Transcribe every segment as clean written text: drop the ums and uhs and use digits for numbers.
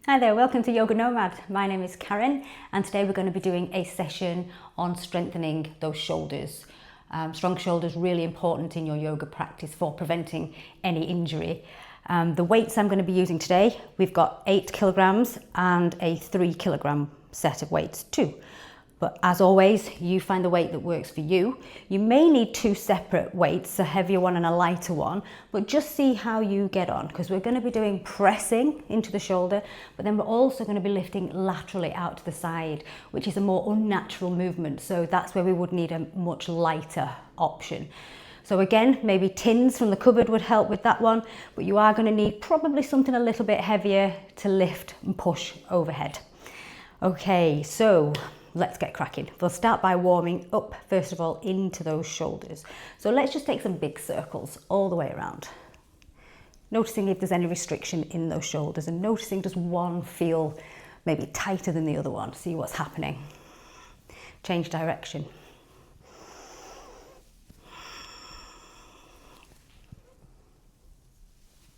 Hi there, welcome to Yoga Nomad. My name is Karen and today we're going to be doing a session on strengthening those shoulders. Strong shoulders really important in your yoga practice for preventing any injury. The weights I'm going to be using today, we've got 8 kilograms and a 3 kilogram set of weights too. But as always, you find the weight that works for you. You may need 2 separate weights, a heavier one and a lighter one, but just see how you get on, because we're going to be doing pressing into the shoulder, but then we're also going to be lifting laterally out to the side, which is a more unnatural movement. So that's where we would need a much lighter option. So again, maybe tins from the cupboard would help with that one, but you are going to need probably something a little bit heavier to lift and push overhead. Okay, so let's get cracking. We'll start by warming up, first of all, into those shoulders. So let's just take some big circles all the way around. Noticing if there's any restriction in those shoulders and noticing does one feel maybe tighter than the other one. See what's happening. Change direction.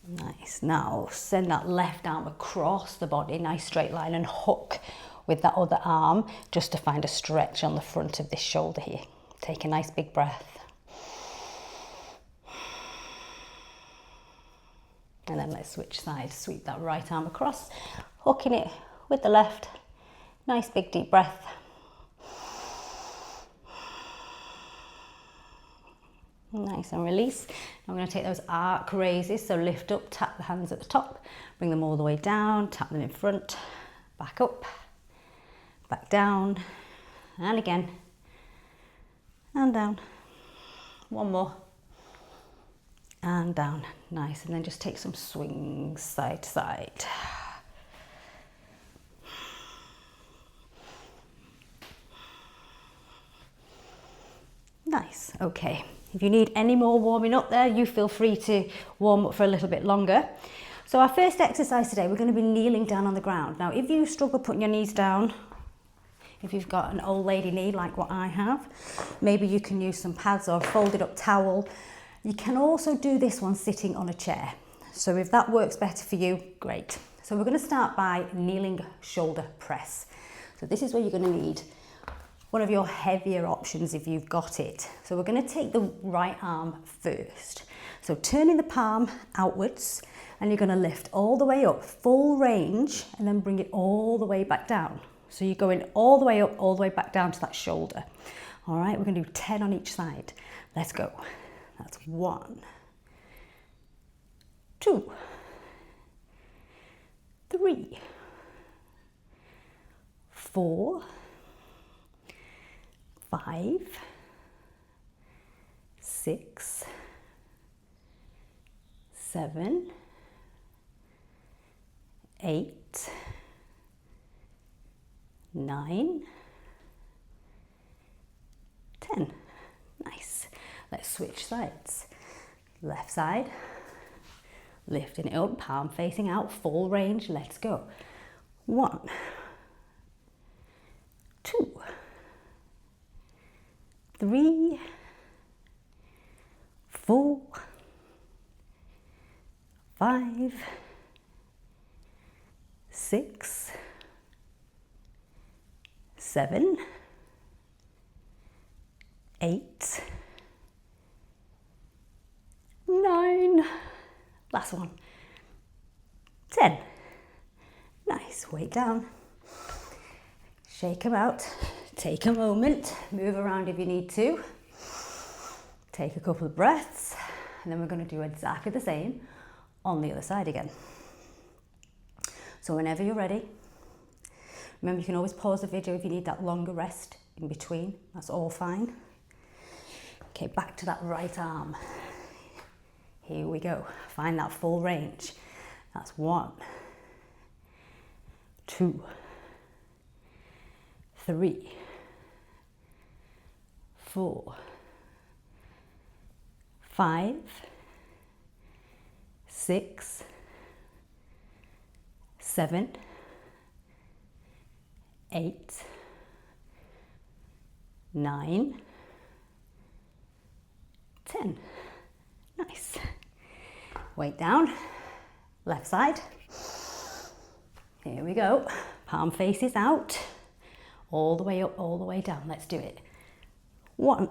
Nice. Now send that left arm across the body, nice straight line, and hook with that other arm just to find a stretch on the front of this shoulder here. Take a nice big breath. And then let's switch sides. Sweep that right arm across, hooking it with the left. Nice big deep breath. Nice, and release. I'm going to take those arc raises, so lift up, tap the hands at the top, bring them all the way down, tap them in front, back up, back down, and again, and down. One more, and down. Nice, and then just take some swings side to side. Nice, okay. If you need any more warming up there, you feel free to warm up for a little bit longer. So our first exercise today, we're going to be kneeling down on the ground. Now, if you struggle putting your knees down, if you've got an old lady knee like what I have, maybe you can use some pads or a folded up towel. You can also do this one sitting on a chair. So if that works better for you, great. So we're going to start by kneeling shoulder press. So this is where you're going to need one of your heavier options if you've got it. So we're going to take the right arm first. So turning the palm outwards, and you're going to lift all the way up, full range, and then bring it all the way back down. So you're going all the way up, all the way back down to that shoulder. All right, we're going to do 10 on each side. Let's go. That's 1, 2, 3, 4, 5, 6, 7, 8, 9, 10. Nice. Let's switch sides. Left side, lifting it up, palm facing out, full range. Let's go. 1, 2, 3, 4, 5, 6, 7, 8, 9, last one, 10. Nice, weight down. Shake them out. Take a moment, move around if you need to. Take a couple of breaths, and then we're going to do exactly the same on the other side again. So whenever you're ready, remember you can always pause the video if you need that longer rest in between. That's all fine. Okay, back to that right arm. Here we go. Find that full range. That's 1, 2, 3, 4, 5, 6, 7, 8, 9, 10. Nice. Weight down, left side. Here we go. Palm faces out, all the way up, all the way down. Let's do it. 1,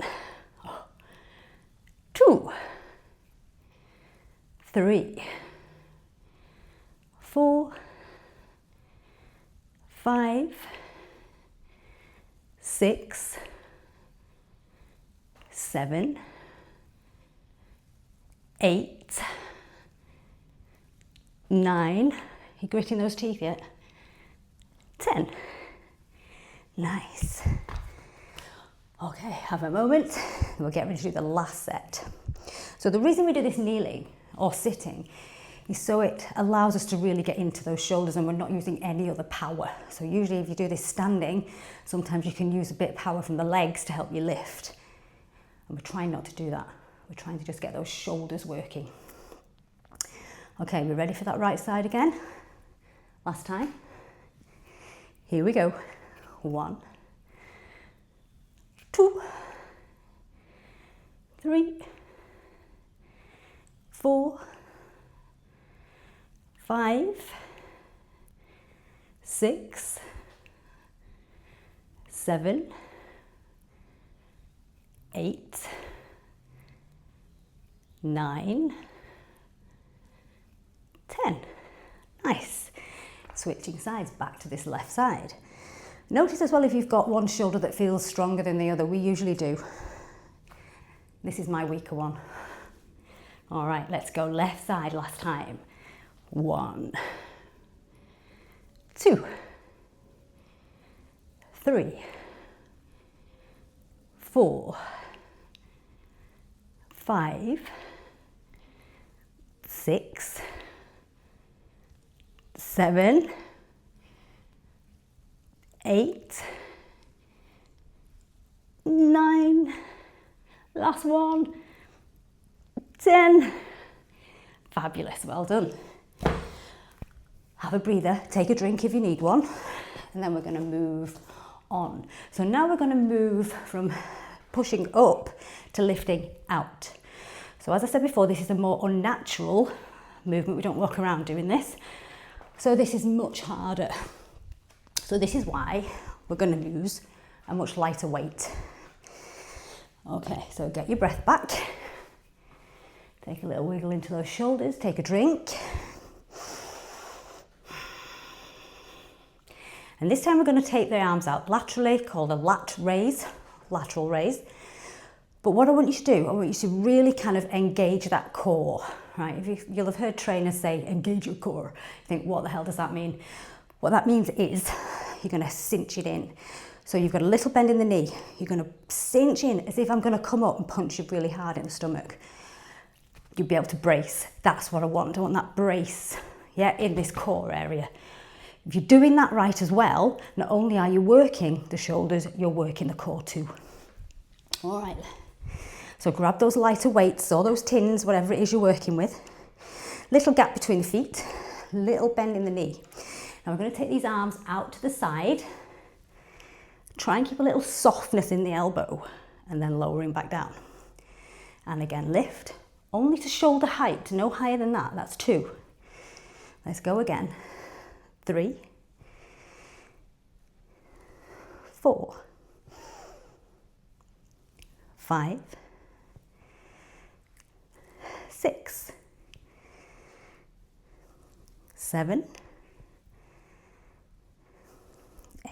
2, 3, 4, 5, 6, 7, 8, 9. You gritting those teeth yet? 10. Nice. Okay, have a moment. We'll get ready to do the last set. So the reason we do this kneeling or sitting is so it allows us to really get into those shoulders and we're not using any other power. So usually if you do this standing, sometimes you can use a bit of power from the legs to help you lift. And we're trying not to do that. We're trying to just get those shoulders working. Okay, we're ready for that right side again? Last time. Here we go. 1, 2, 3, 4, 5, 6, 7, 8, 9, 10. Nice. Switching sides back to this left side. Notice as well if you've got one shoulder that feels stronger than the other. We usually do. This is my weaker one. All right, let's go left side last time. 1, 2, 3, 4, 5, 6, 7, 8, 9, last one, 10. Fabulous, well done. Have a breather, take a drink if you need one, and then we're going to move on. So now we're going to move from pushing up to lifting out. So as I said before, this is a more unnatural movement. We don't walk around doing this. So this is much harder. So this is why we're going to use a much lighter weight. Okay, so get your breath back. Take a little wiggle into those shoulders, take a drink. And this time we're going to take the arms out laterally, called a lat raise, lateral raise. But what I want you to do, I want you to really kind of engage that core, right? You'll have heard trainers say, engage your core. You think, what the hell does that mean? What that means is you're going to cinch it in. So you've got a little bend in the knee. You're going to cinch in as if I'm going to come up and punch you really hard in the stomach. You'll be able to brace. That's what I want. I want that brace, yeah, in this core area. If you're doing that right as well, not only are you working the shoulders, you're working the core too. All right. So grab those lighter weights or those tins, whatever it is you're working with. Little gap between the feet, little bend in the knee. Now we're going to take these arms out to the side. Try and keep a little softness in the elbow and then lowering back down. And again, lift only to shoulder height, no higher than that. That's 2. Let's go again. 3, 4, 5, 6, 7,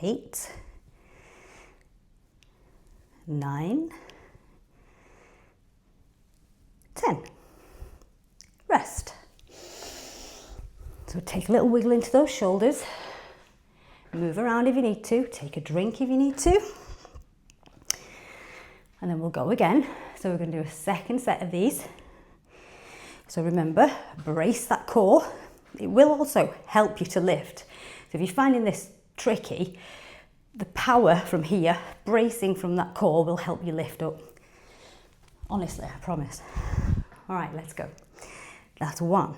8, 9, 10. Rest. So take a little wiggle into those shoulders. Move around if you need to. Take a drink if you need to. And then we'll go again. So we're going to do a second set of these. So remember, brace that core. It will also help you to lift. So if you're finding this tricky, the power from here, bracing from that core, will help you lift up. Honestly, I promise. All right, let's go. That's 1,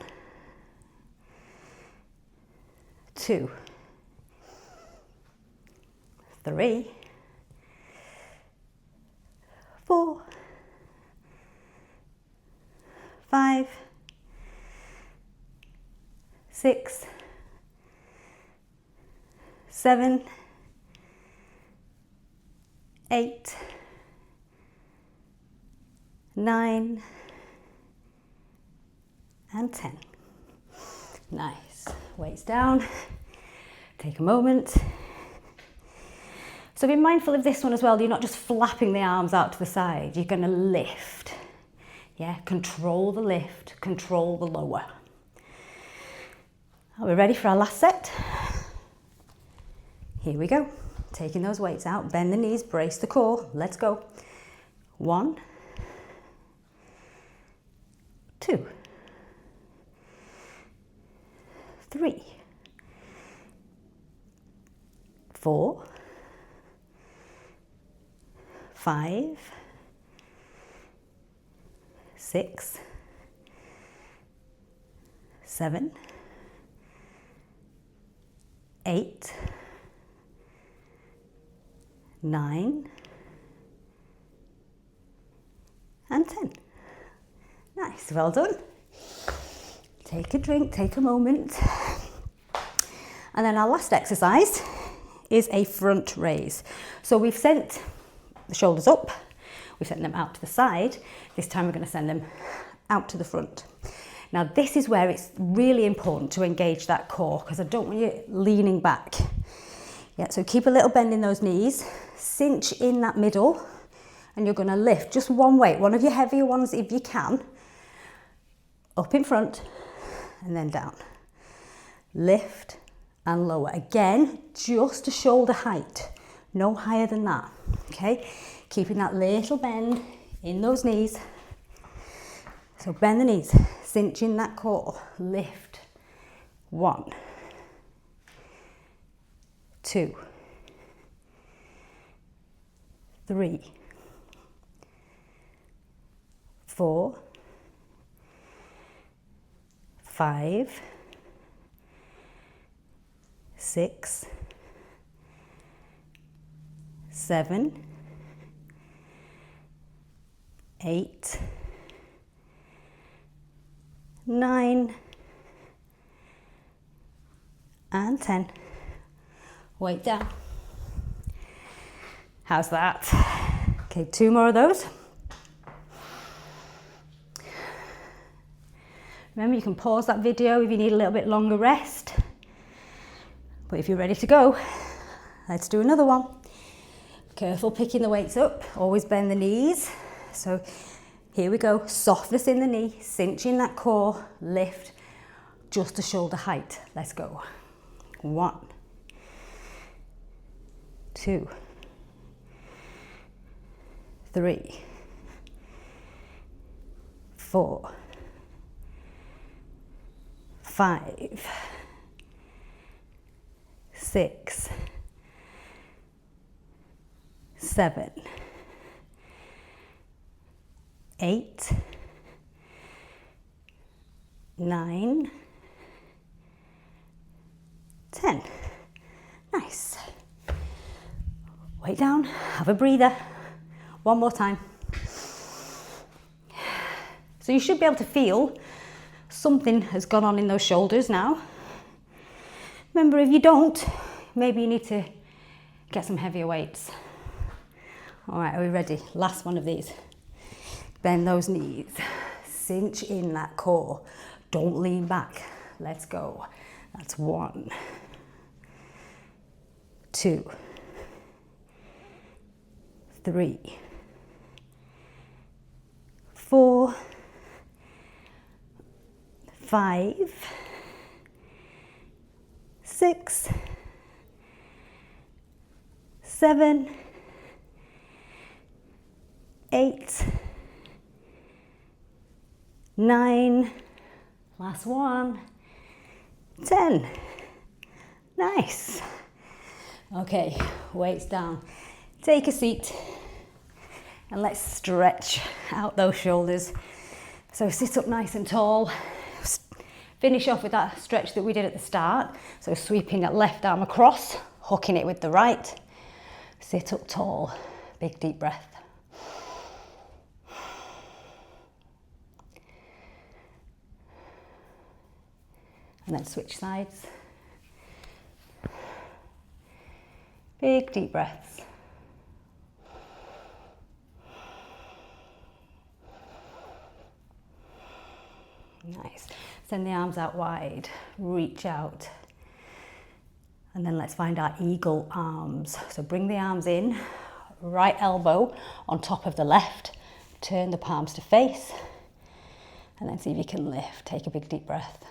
2, 3, 4, 5, 6, 7, 8, 9, and 10. Nice. Weights down. Take a moment. So be mindful of this one as well. You're not just flapping the arms out to the side. You're going to lift. Yeah, control the lift, control the lower. Are we ready for our last set? Here we go. Taking those weights out, bend the knees, brace the core. Let's go. 1, 2, 3, 4, 5, 6, 7, 8, 9, and 10. Nice, well done. Take a drink, take a moment. And then our last exercise is a front raise. So we've sent the shoulders up, we've sent them out to the side. This time we're going to send them out to the front. Now this is where it's really important to engage that core, because I don't want you leaning back. Yeah, so keep a little bend in those knees, cinch in that middle, and you're going to lift just one weight, one of your heavier ones if you can, up in front and then down. Lift and lower. Again, just to shoulder height, no higher than that. Okay, keeping that little bend in those knees. So bend the knees, cinch in that core, lift. 1, 2, 3, 4, 5, 6, 7, 8, 9, and 10. Weight down. How's that? Okay, 2 more of those. Remember, you can pause that video if you need a little bit longer rest. But if you're ready to go, let's do another one. Careful picking the weights up, always bend the knees. So here we go, softness in the knee, cinch in that core, lift, just to shoulder height. Let's go. 1, 2, 3, 4, 5, 6, 7, 8, 9, 10. Nice. Weight down, have a breather. One more time. So you should be able to feel something has gone on in those shoulders now. Remember, if you don't, maybe you need to get some heavier weights. All right, are we ready? Last one of these. Bend those knees, cinch in that core. Don't lean back. Let's go. That's 1, 2, 3, 4, 5, 6, 7, 8, 9, last one, 10. Nice. Okay, weights down. Take a seat and let's stretch out those shoulders. So sit up nice and tall. Finish off with that stretch that we did at the start. So sweeping that left arm across, hooking it with the right. Sit up tall, big deep breath. And then switch sides. Big deep breaths. Nice. Send the arms out wide, reach out. And then let's find our eagle arms. So bring the arms in, right elbow on top of the left, turn the palms to face, and then see if you can lift. Take a big deep breath.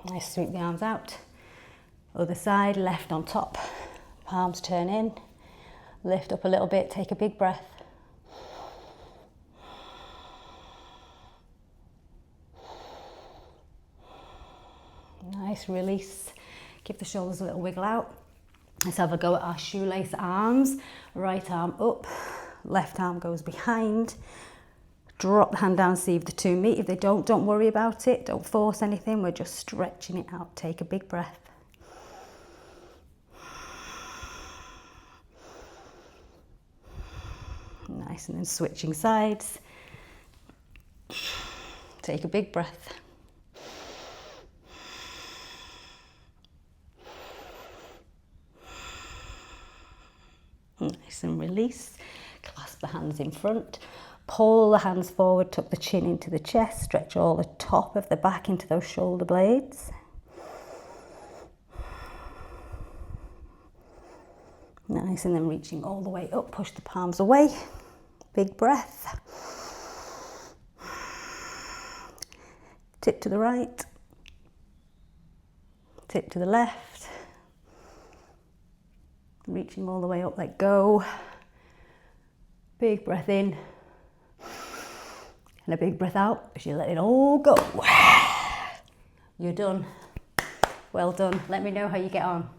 Nice, sweep the arms out. Other side, left on top, palms turn in, lift up a little bit, take a big breath. Nice, release. Give the shoulders a little wiggle out. Let's have a go at our shoelace arms. Right arm up, left arm goes behind. Drop the hand down, see if the two meet. If they don't worry about it. Don't force anything. We're just stretching it out. Take a big breath. Nice, and then switching sides. Take a big breath. Nice, and release. Clasp the hands in front. Pull the hands forward, tuck the chin into the chest. Stretch all the top of the back into those shoulder blades. Nice, and then reaching all the way up, push the palms away. Big breath. Tip to the right. Tip to the left. Reaching all the way up, let go. Big breath in. And a big breath out as you let it all go. You're done. Well done. Let me know how you get on.